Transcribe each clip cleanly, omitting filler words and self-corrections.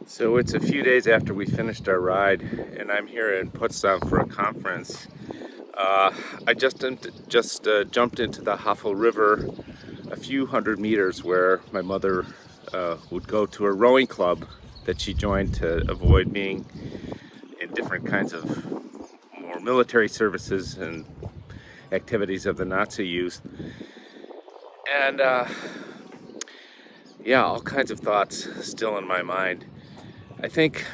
So it's a few days after we finished our ride, and I'm here in Potsdam for a conference. I just jumped into the Havel River a few hundred meters where my mother would go to a rowing club that she joined to avoid being in different kinds of more military services and activities of the Nazi youth. And yeah, all kinds of thoughts still in my mind. I think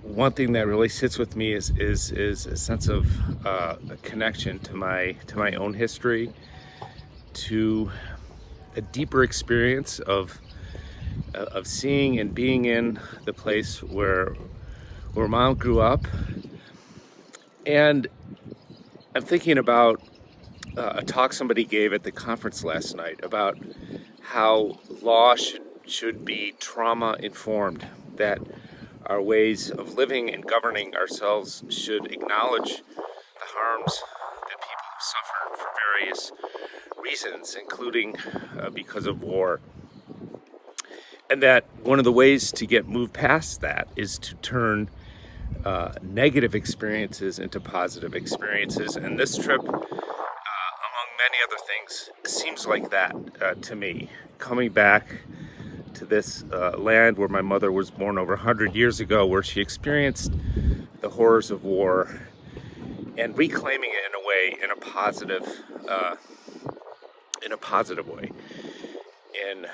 one thing that really sits with me is a sense of a connection to my own history, to a deeper experience of seeing and being in the place where Mom grew up. And I'm thinking about a talk somebody gave at the conference last night about how law should be trauma informed, that our ways of living and governing ourselves should acknowledge the harms that people have suffered for various reasons, including because of war. And that one of the ways to get moved past that is to turn negative experiences into positive experiences. And this trip, among many other things, seems like that to me. Coming back to this land where my mother was born over 100 years ago, where she experienced the horrors of war, and reclaiming it in a way, in a positive way, in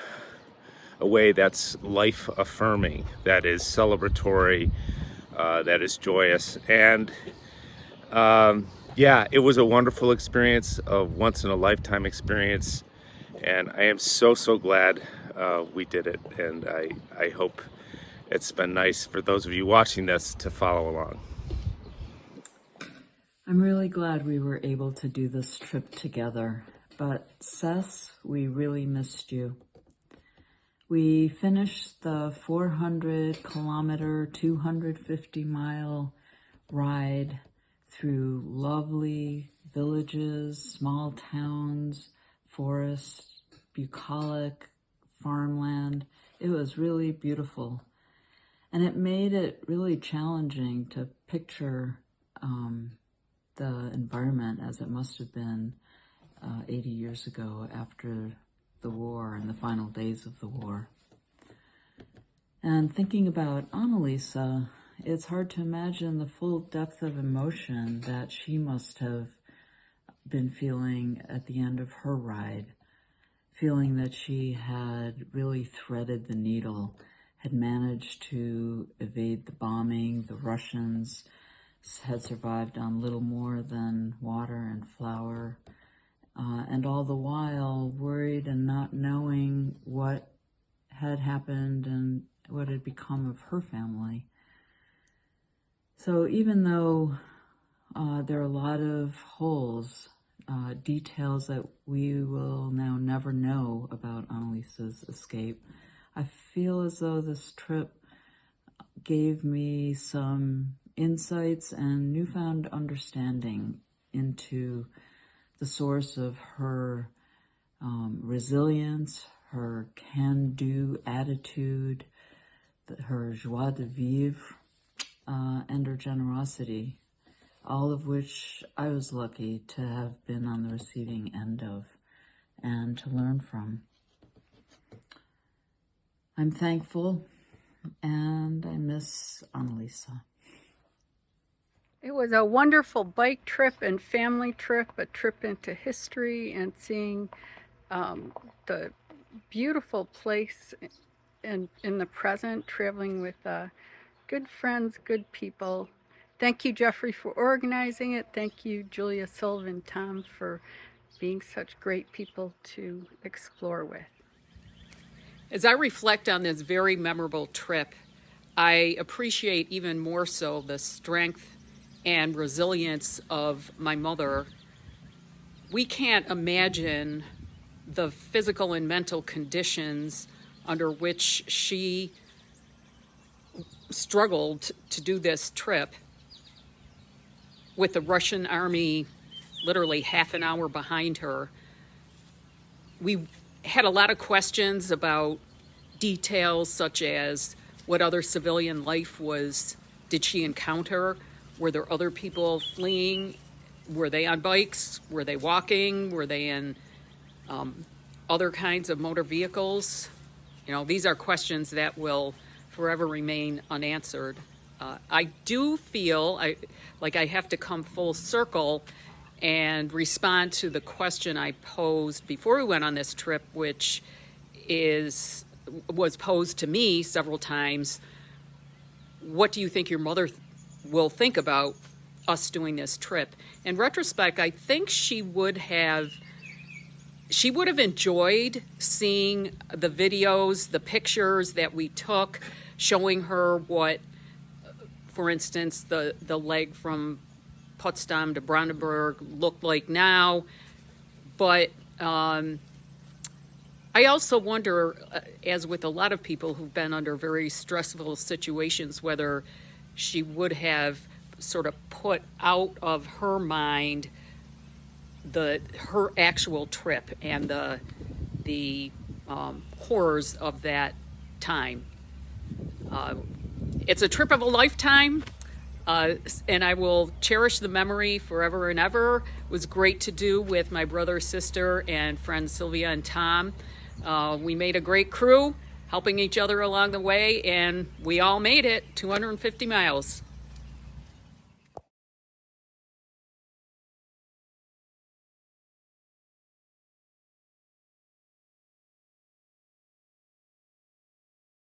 a way that's life affirming, that is celebratory, that is joyous. And yeah, it was a wonderful experience, a once in a lifetime experience, and I am so glad we did it, and I hope it's been nice for those of you watching this to follow along. I'm really glad we were able to do this trip together, but Sess, we really missed you. We finished the 400-kilometer, 250-mile ride through lovely villages, small towns, forests, bucolic farmland. It was really beautiful. And it made it really challenging to picture the environment as it must have been 80 years ago after the war and the final days of the war. And thinking about Annalisa, it's hard to imagine the full depth of emotion that she must have been feeling at the end of her ride, feeling that she had really threaded the needle, had managed to evade the bombing. The Russians had survived on little more than water and flour, and all the while worried and not knowing what had happened and what had become of her family. So even though there are a lot of holes, details that we will now never know about Annalisa's escape, I feel as though this trip gave me some insights and newfound understanding into the source of her resilience, her can-do attitude, her joie de vivre, and her generosity, all of which I was lucky to have been on the receiving end of and to learn from. I'm thankful, and I miss Annalisa. It was a wonderful bike trip and family trip, a trip into history and seeing the beautiful place in the present, traveling with good friends, good people. Thank you, Jeffrey, for organizing it. Thank you, Julia, Sylvan, Tom, for being such great people to explore with. As I reflect on this very memorable trip, I appreciate even more so the strength and resilience of my mother, we can't imagine the physical and mental conditions under which she struggled to do this trip with the Russian army literally half an hour behind her. We had a lot of questions about details such as what other civilian life did she encounter? Were there other people fleeing? Were they on bikes? Were they walking? Were they in other kinds of motor vehicles? These are questions that will forever remain unanswered. I do feel like I have to come full circle and respond to the question I posed before we went on this trip, which was posed to me several times. What do you think your mother will think about us doing this trip? In retrospect, I think she would have enjoyed seeing the videos, the pictures that we took, showing her what, for instance, the leg from Potsdam to Brandenburg looked like now. But I also wonder, as with a lot of people who've been under very stressful situations, whether she would have sort of put out of her mind her actual trip and the horrors of that time. It's a trip of a lifetime, and I will cherish the memory forever and ever. It was great to do with my brother, sister, and friends Sylvia and Tom. We made a great crew, helping each other along the way, and we all made it 250 miles.